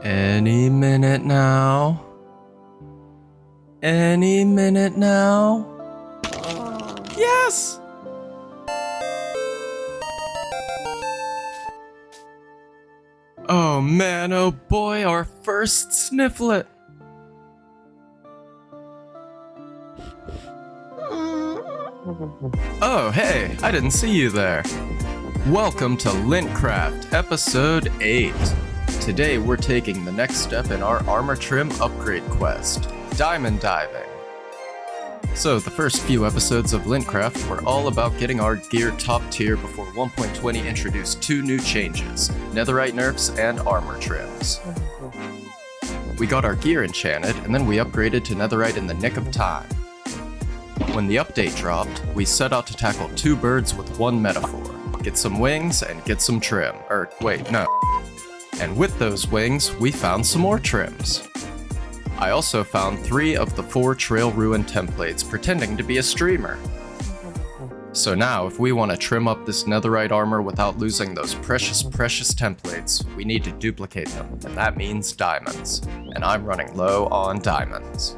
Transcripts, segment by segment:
Any minute now. Any minute now. Yes! Oh man, oh boy, our first Snifflet! Oh hey, I didn't see you there. Welcome to Lintcraft, episode 8. Today we're taking the next step in our armor trim upgrade quest, diamond diving. So the first few episodes of Lintcraft were all about getting our gear top tier before 1.20 introduced 2 new changes, netherite nerfs and armor trims. We got our gear enchanted and then we upgraded to netherite in the nick of time. When the update dropped, we set out to tackle 2 birds with 1 metaphor. Get some wings and get some trim. And with those wings, we found some more trims. I also found 3 of the 4 Trail Ruin templates pretending to be a streamer. So now, if we want to trim up this netherite armor without losing those precious templates, we need to duplicate them, and that means diamonds. And I'm running low on diamonds.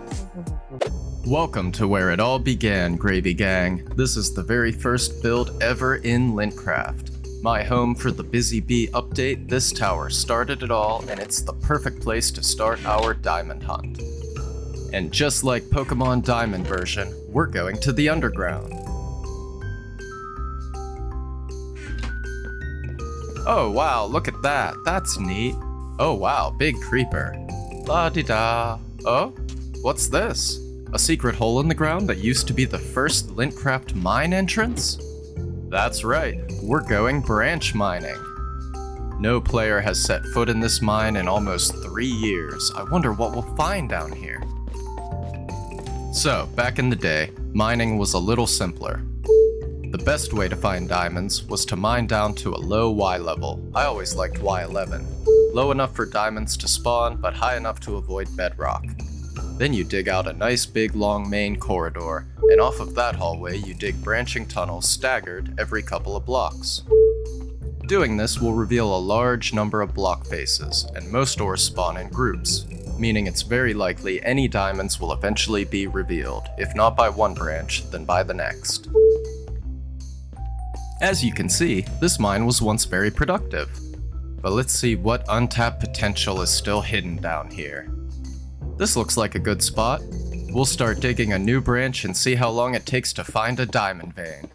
Welcome to where it all began, Gravy Gang. This is the very first build ever in Lintcraft. My home for the Busy Bee update, this tower started it all, and it's the perfect place to start our diamond hunt. And just like Pokemon Diamond version, we're going to the underground. Oh wow, look at that, that's neat. Oh wow, big creeper. La-di-da. Oh, what's this? A secret hole in the ground that used to be the first Lintcraft mine entrance? That's right, we're going branch mining. No player has set foot in this mine in almost 3 years. I wonder what we'll find down here. So, back in the day, mining was a little simpler. The best way to find diamonds was to mine down to a low Y level. I always liked Y11. Low enough for diamonds to spawn, but high enough to avoid bedrock. Then you dig out a nice big long main corridor, and off of that hallway you dig branching tunnels staggered every couple of blocks. Doing this will reveal a large number of block faces, and most ores spawn in groups, meaning it's very likely any diamonds will eventually be revealed, if not by one branch, then by the next. As you can see, this mine was once very productive. But let's see what untapped potential is still hidden down here. This looks like a good spot. We'll start digging a new branch and see how long it takes to find a diamond vein.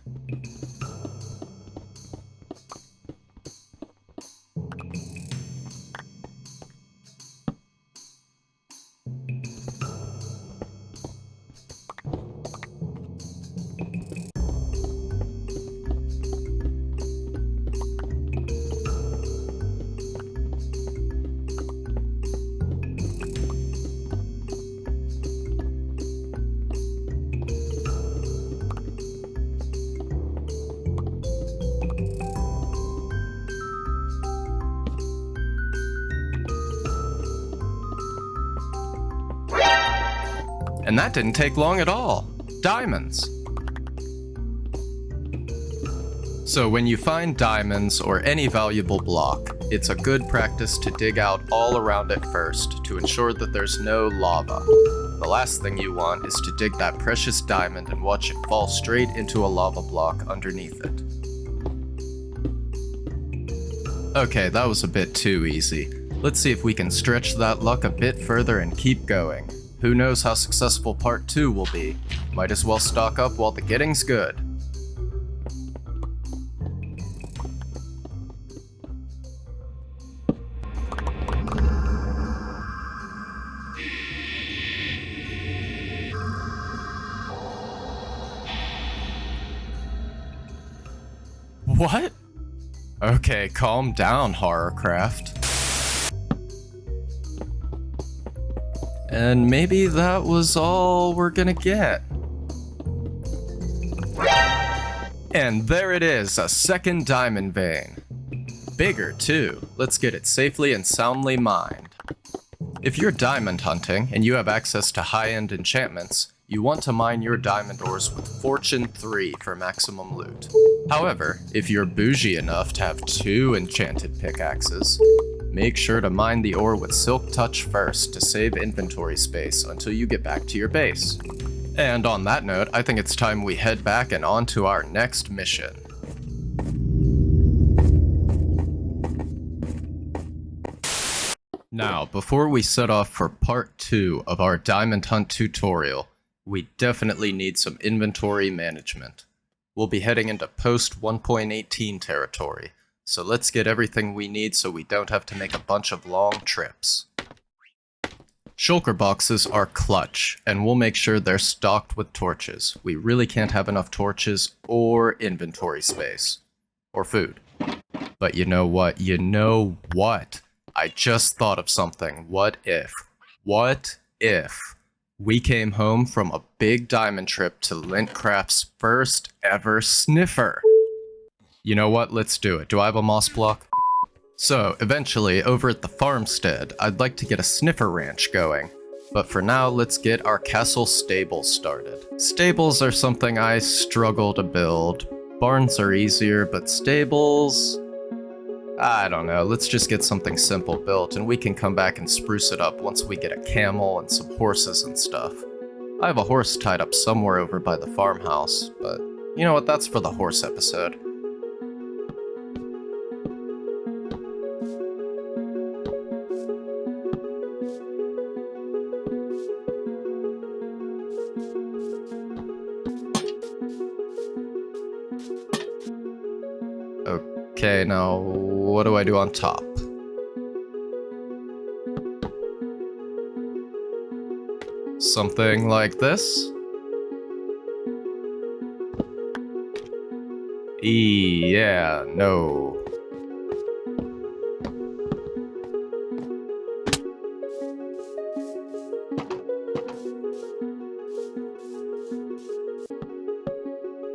And that didn't take long at all. Diamonds. So when you find diamonds or any valuable block, it's a good practice to dig out all around it first to ensure that there's no lava. The last thing you want is to dig that precious diamond and watch it fall straight into a lava block underneath it. Okay, that was a bit too easy. Let's see if we can stretch that luck a bit further and keep going. Who knows how successful part 2 will be? Might as well stock up while the getting's good. What? Okay, calm down, Horrorcraft. And maybe that was all we're gonna get. And there it is, a second diamond vein. Bigger too. Let's get it safely and soundly mined. If you're diamond hunting and you have access to high-end enchantments, you want to mine your diamond ores with Fortune 3 for maximum loot. However, if you're bougie enough to have 2 enchanted pickaxes, Make sure to mine the ore with Silk Touch first to save inventory space until you get back to your base. And on that note, I think it's time we head back and on to our next mission. Now, before we set off for part 2 of our diamond hunt tutorial, we definitely need some inventory management. We'll be heading into post 1.18 territory, so let's get everything we need so we don't have to make a bunch of long trips. Shulker boxes are clutch, and we'll make sure they're stocked with torches. We really can't have enough torches or inventory space. Or food. But you know what? I just thought of something. What if we came home from a big diamond trip to Lintcraft's first ever sniffer? You know what? Let's do it. Do I have a moss block? So, eventually, over at the farmstead, I'd like to get a sniffer ranch going. But for now, let's get our castle stables started. Stables are something I struggle to build. Barns are easier, but stables... I don't know, let's just get something simple built and we can come back and spruce it up once we get a camel and some horses and stuff. I have a horse tied up somewhere over by the farmhouse, but you know what, that's for the horse episode. Okay, now what do I do on top? Something like this? Yeah, no.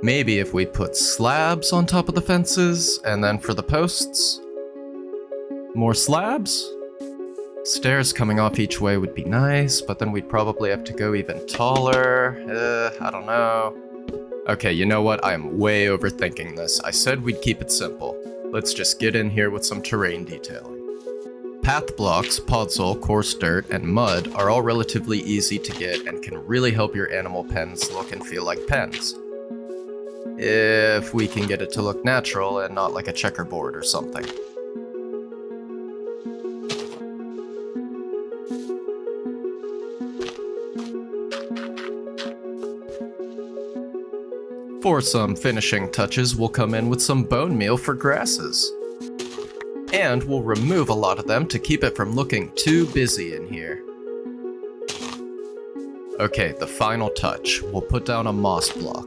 Maybe if we put slabs on top of the fences, and then for the posts, more slabs? Stairs coming off each way would be nice, but then we'd probably have to go even taller. I don't know. Okay, you know what? I am way overthinking this. I said we'd keep it simple. Let's just get in here with some terrain detailing. Path blocks, podzol, coarse dirt, and mud are all relatively easy to get and can really help your animal pens look and feel like pens. If we can get it to look natural and not like a checkerboard or something. For some finishing touches, we'll come in with some bone meal for grasses. And we'll remove a lot of them to keep it from looking too busy in here. Okay, the final touch. We'll put down a moss block.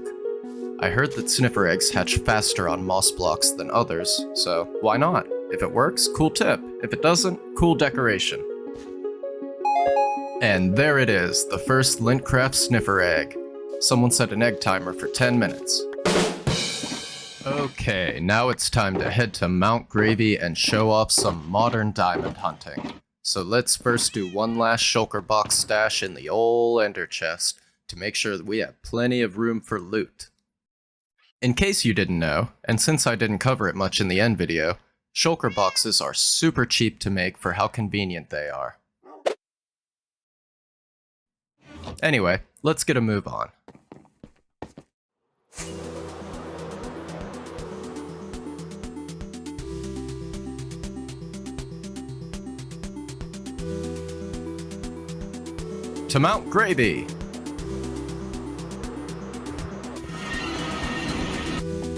I heard that sniffer eggs hatch faster on moss blocks than others, so why not? If it works, cool tip. If it doesn't, cool decoration. And there it is, the first Lintcraft sniffer egg. Someone set an egg timer for 10 minutes. Okay, now it's time to head to Mount Gravy and show off some modern diamond hunting. So let's first do one last shulker box stash in the ol' ender chest to make sure that we have plenty of room for loot. In case you didn't know, and since I didn't cover it much in the end video, shulker boxes are super cheap to make for how convenient they are. Anyway, let's get a move on. To Mount Gravy!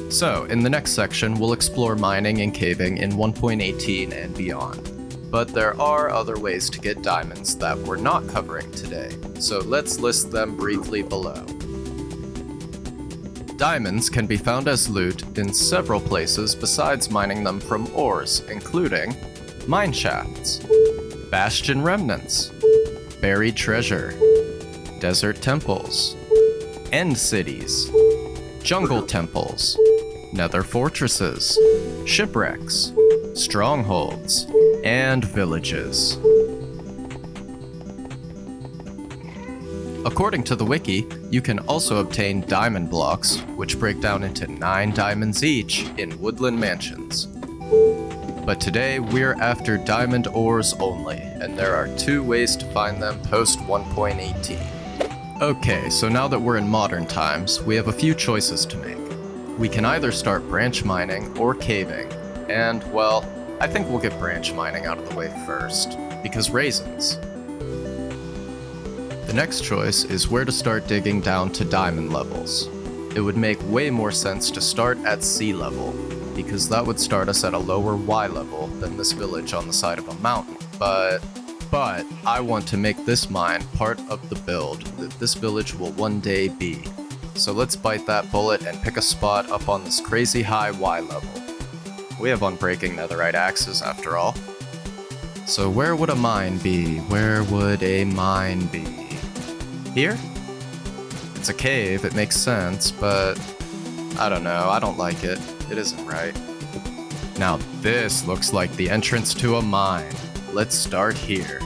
So, in the next section, we'll explore mining and caving in 1.18 and beyond. But there are other ways to get diamonds that we're not covering today, so let's list them briefly below. Diamonds can be found as loot in several places besides mining them from ores, including mine shafts, bastion remnants, buried treasure, desert temples, end cities, jungle temples, nether fortresses, shipwrecks, strongholds, and villages. According to the wiki, you can also obtain diamond blocks, which break down into 9 diamonds each in woodland mansions. But today we're after diamond ores only, and there are 2 ways to find them post 1.18. Okay, so now that we're in modern times, we have a few choices to make. We can either start branch mining or caving, and well, I think we'll get branch mining out of the way first, because raisins. The next choice is where to start digging down to diamond levels. It would make way more sense to start at sea level, because that would start us at a lower Y level than this village on the side of a mountain. But I want to make this mine part of the build that this village will one day be. So let's bite that bullet and pick a spot up on this crazy high Y level. We have unbreaking netherite axes after all. So where would a mine be? Where would a mine be? Here? It's a cave, it makes sense, but I don't know, I don't like it. It isn't right. Now this looks like the entrance to a mine. Let's start here.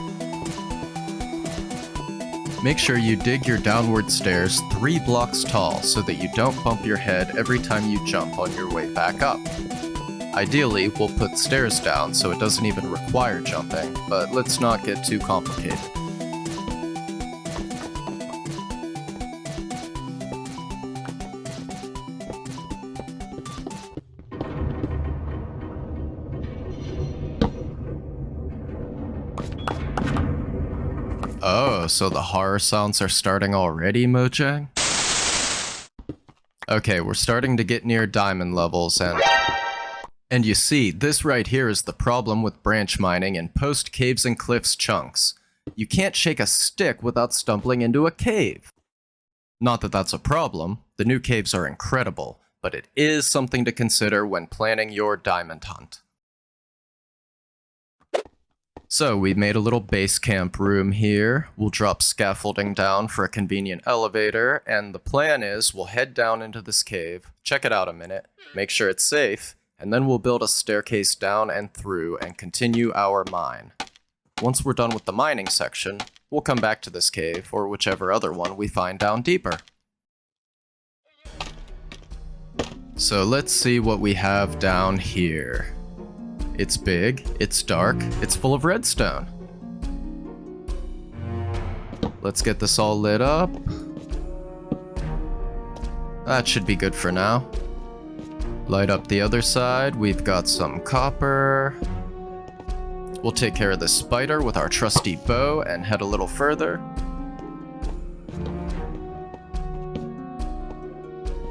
Make sure you dig your downward stairs 3 blocks tall so that you don't bump your head every time you jump on your way back up. Ideally, we'll put stairs down so it doesn't even require jumping, but let's not get too complicated. Oh, so the horror sounds are starting already, Mojang? Okay, we're starting to get near diamond levels, and you see, this right here is the problem with branch mining in post caves and cliffs chunks. You can't shake a stick without stumbling into a cave. Not that that's a problem, the new caves are incredible, but it is something to consider when planning your diamond hunt. So we made a little base camp room here. We'll drop scaffolding down for a convenient elevator, and the plan is we'll head down into this cave, check it out a minute, make sure it's safe, and then we'll build a staircase down and through and continue our mine. Once we're done with the mining section, we'll come back to this cave, or whichever other one we find down deeper. So let's see what we have down here. It's big, it's dark, it's full of redstone. Let's get this all lit up. That should be good for now. Light up the other side, we've got some copper. We'll take care of this spider with our trusty bow and head a little further.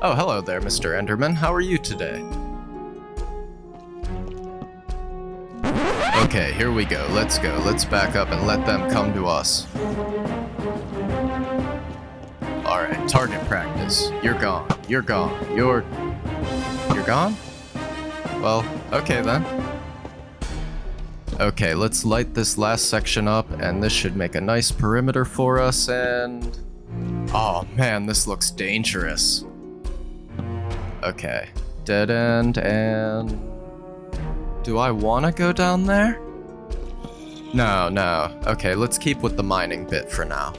Oh, hello there, Mr. Enderman. How are you today? Okay, here we go. Let's go. Let's back up and let them come to us. Alright, target practice. You're gone. You're gone. You're gone? Well, okay then. Okay, let's light this last section up, and this should make a nice perimeter for us, and... oh man, this looks dangerous. Okay, dead end, and... do I want to go down there? No. Okay, let's keep with the mining bit for now.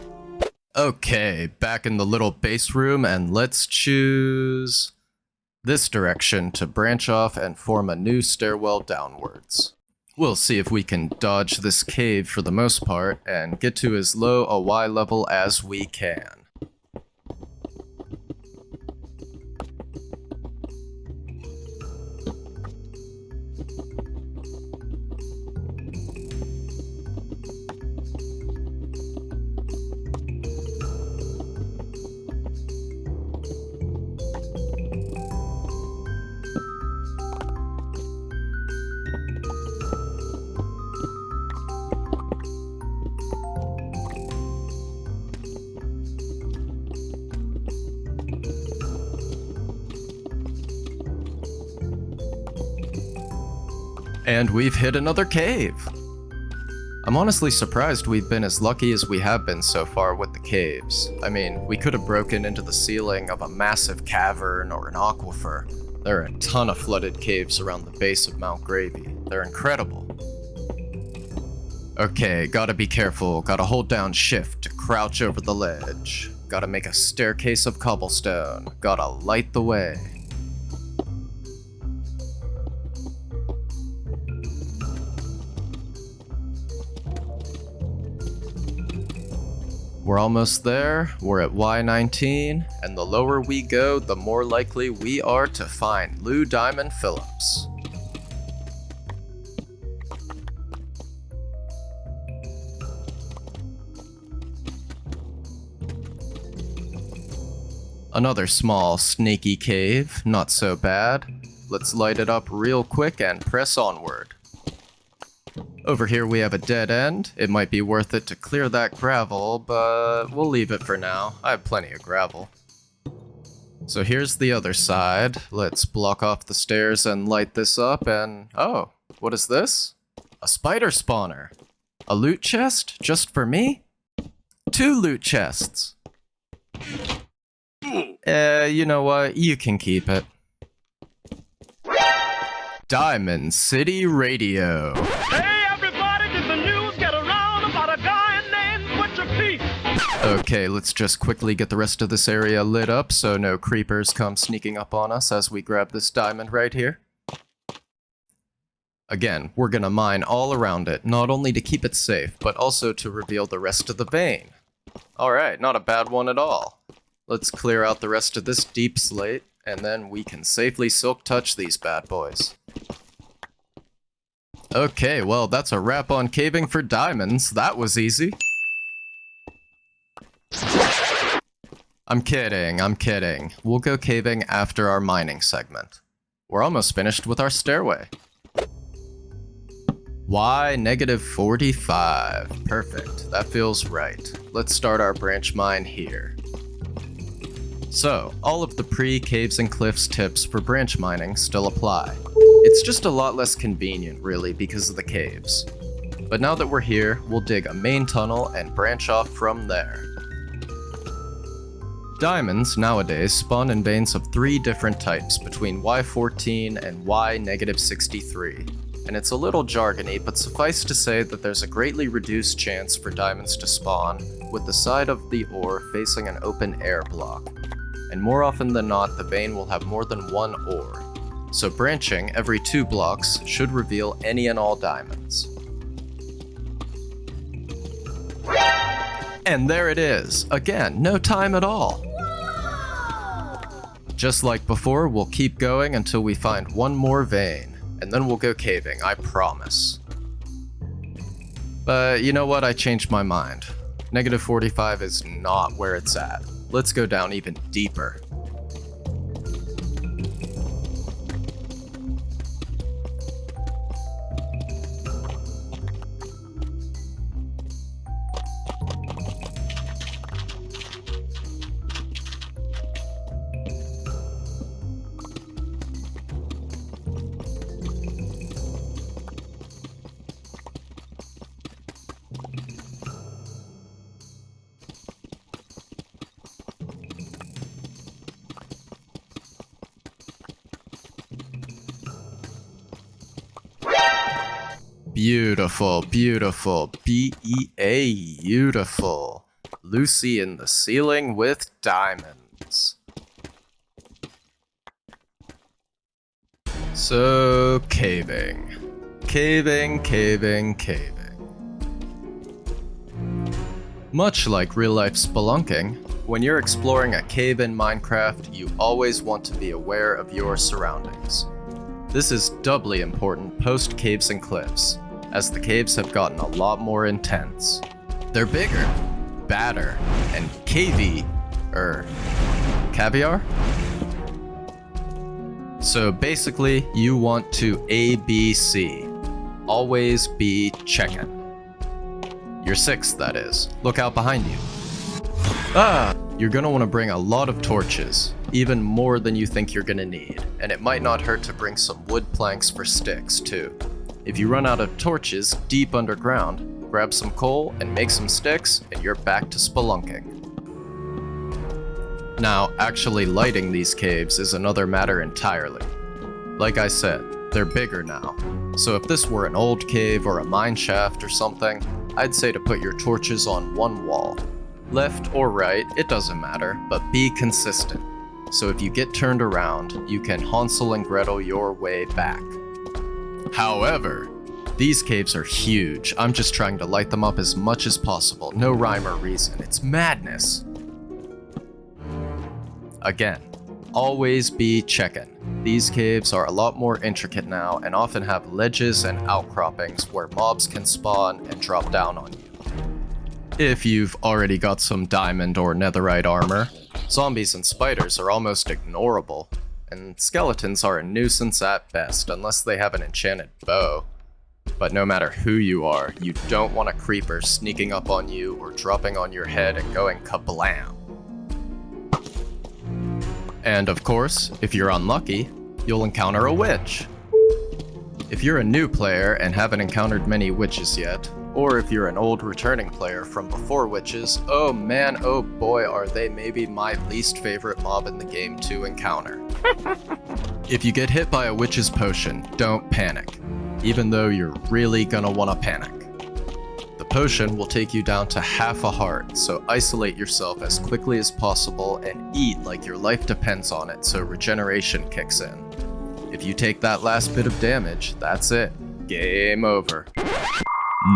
Okay, back in the little base room, and let's choose this direction to branch off and form a new stairwell downwards. We'll see if we can dodge this cave for the most part, and get to as low a Y level as we can. And we've hit another cave! I'm honestly surprised we've been as lucky as we have been so far with the caves. I mean, we could have broken into the ceiling of a massive cavern or an aquifer. There are a ton of flooded caves around the base of Mount Gravy. They're incredible. Okay, gotta be careful. Gotta hold down shift to crouch over the ledge. Gotta make a staircase of cobblestone. Gotta light the way. We're almost there, we're at Y19, and the lower we go, the more likely we are to find Lou Diamond Phillips. Another small, snaky cave, not so bad. Let's light it up real quick and press onward. Over here we have a dead end. It might be worth it to clear that gravel, but we'll leave it for now. I have plenty of gravel. So here's the other side. Let's block off the stairs and light this up and... oh, what is this? A spider spawner. A loot chest? Just for me? 2 loot chests. You know what? You can keep it. Diamond City Radio. Hey everybody, did the news get around about a guy named Butcher Pete? Okay, let's just quickly get the rest of this area lit up so no creepers come sneaking up on us as we grab this diamond right here. Again, we're gonna mine all around it, not only to keep it safe, but also to reveal the rest of the vein. Alright, not a bad one at all. Let's clear out the rest of this deep slate, and then we can safely silk touch these bad boys. Okay, well, that's a wrap on caving for diamonds. That was easy. I'm kidding. We'll go caving after our mining segment. We're almost finished with our stairway. Y-45. Perfect. That feels right. Let's start our branch mine here. So, all of the pre-caves and cliffs tips for branch mining still apply. It's just a lot less convenient, really, because of the caves. But now that we're here, we'll dig a main tunnel and branch off from there. Diamonds, nowadays, spawn in veins of 3 different types between Y14 and Y-63. And it's a little jargony, but suffice to say that there's a greatly reduced chance for diamonds to spawn with the side of the ore facing an open air block. And more often than not, the vein will have more than 1 ore. So branching every 2 blocks should reveal any and all diamonds. And there it is! Again, no time at all! Just like before, we'll keep going until we find 1 more vein, and then we'll go caving, I promise. But you know what, I changed my mind. -45 is not where it's at. Let's go down even deeper. Beautiful, beautiful, beautiful. Lucy in the ceiling with diamonds. So, caving. Caving. Much like real-life spelunking, when you're exploring a cave in Minecraft, you always want to be aware of your surroundings. This is doubly important post-caves and cliffs, as the caves have gotten a lot more intense. They're bigger, badder, and caviar? So basically, you want to ABC. Always be checking. Your 6th, that is. Look out behind you. You're gonna want to bring a lot of torches, even more than you think you're gonna need, and it might not hurt to bring some wood planks for sticks, too. If you run out of torches deep underground, grab some coal and make some sticks, and you're back to spelunking. Now, actually lighting these caves is another matter entirely. Like I said, they're bigger now, so if this were an old cave or a mine shaft or something, I'd say to put your torches on 1 wall. Left or right, it doesn't matter, but be consistent. So if you get turned around, you can Hansel and Gretel your way back. However, These caves are huge. I'm just trying to light them up as much as possible. No rhyme or reason. It's madness. Again, always be checking. These caves are a lot more intricate now and often have ledges and outcroppings where mobs can spawn and drop down on you. If you've already got some diamond or netherite armor, zombies and spiders are almost ignorable, and skeletons are a nuisance at best unless they have an enchanted bow. But no matter who you are, you don't want a creeper sneaking up on you or dropping on your head and going kablam. And of course, if you're unlucky, you'll encounter a witch. If you're a new player and haven't encountered many witches yet, or if you're an old returning player from before witches, oh man, oh boy, are they maybe my least favorite mob in the game to encounter. If you get hit by a witch's potion, don't panic, even though you're really gonna wanna panic. The potion will take you down to half a heart, so isolate yourself as quickly as possible and eat like your life depends on it so regeneration kicks in. If you take that last bit of damage, that's it. Game over.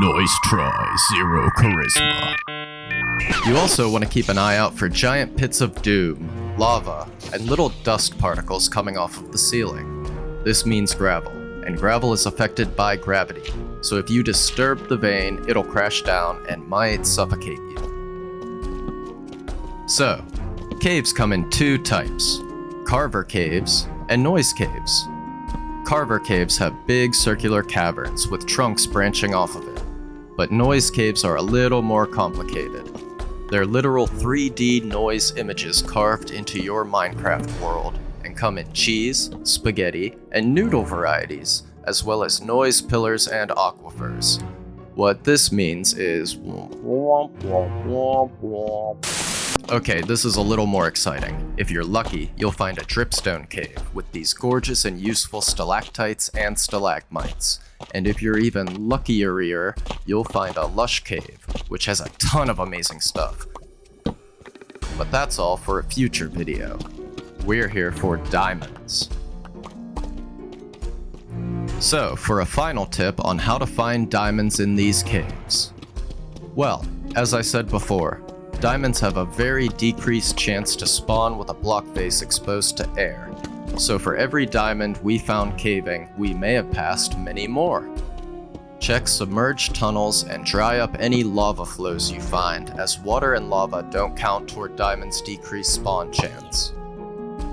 Nice try, 0 charisma. You also want to keep an eye out for giant pits of doom, lava, and little dust particles coming off of the ceiling. This means gravel, and gravel is affected by gravity, so if you disturb the vein, it'll crash down and might suffocate you. So, caves come in two types: carver caves and noise caves. Carver caves have big circular caverns with trunks branching off of it, but noise caves are a little more complicated. They're literal 3D noise images carved into your Minecraft world and come in cheese, spaghetti, and noodle varieties, as well as noise pillars and aquifers. What this means is... Okay, this is a little more exciting. If you're lucky, you'll find a dripstone cave with these gorgeous and useful stalactites and stalagmites. And if you're even luckier, you'll find a lush cave, which has a ton of amazing stuff. But that's all for a future video. We're here for diamonds. So, for a final tip on how to find diamonds in these caves. Well, as I said before, diamonds have a very decreased chance to spawn with a block face exposed to air. So for every diamond we found caving, we may have passed many more. Check submerged tunnels and dry up any lava flows you find, as water and lava don't count toward diamonds' decreased spawn chance.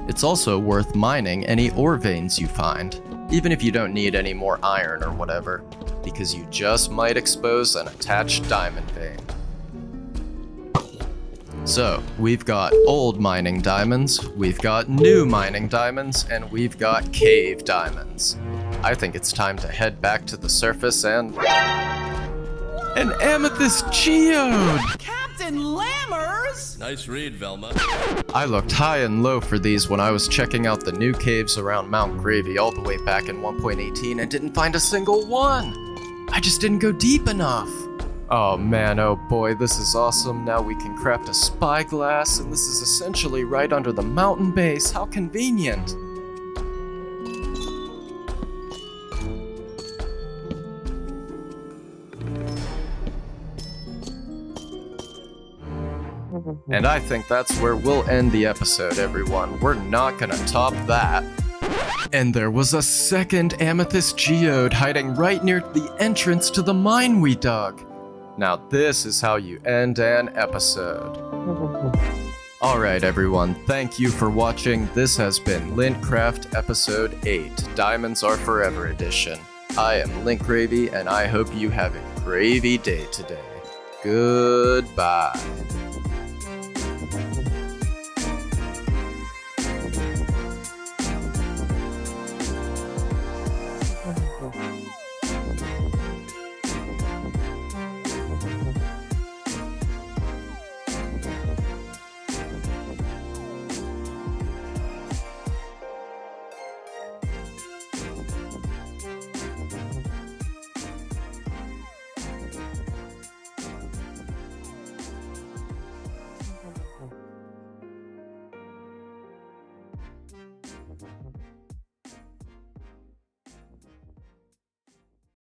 It's also worth mining any ore veins you find, even if you don't need any more iron or whatever, because you just might expose an attached diamond vein. So, we've got old mining diamonds, we've got new mining diamonds, and we've got cave diamonds. I think it's time to head back to the surface and... An amethyst geode! Captain Lammers! Nice read, Velma. I looked high and low for these when I was checking out the new caves around LintGravy all the way back in 1.18 and didn't find a single one! I just didn't go deep enough! Oh man, oh boy, this is awesome. Now we can craft a spyglass, and this is essentially right under the mountain base. How convenient! And I think that's where we'll end the episode, everyone. We're not gonna top that. And there was a second amethyst geode hiding right near the entrance to the mine we dug. Now this is how you end an episode. Alright everyone, thank you for watching. This has been Lintcraft Episode 8, Diamonds Are Forever Edition. I am LintGravy, and I hope you have a gravy day today. Goodbye.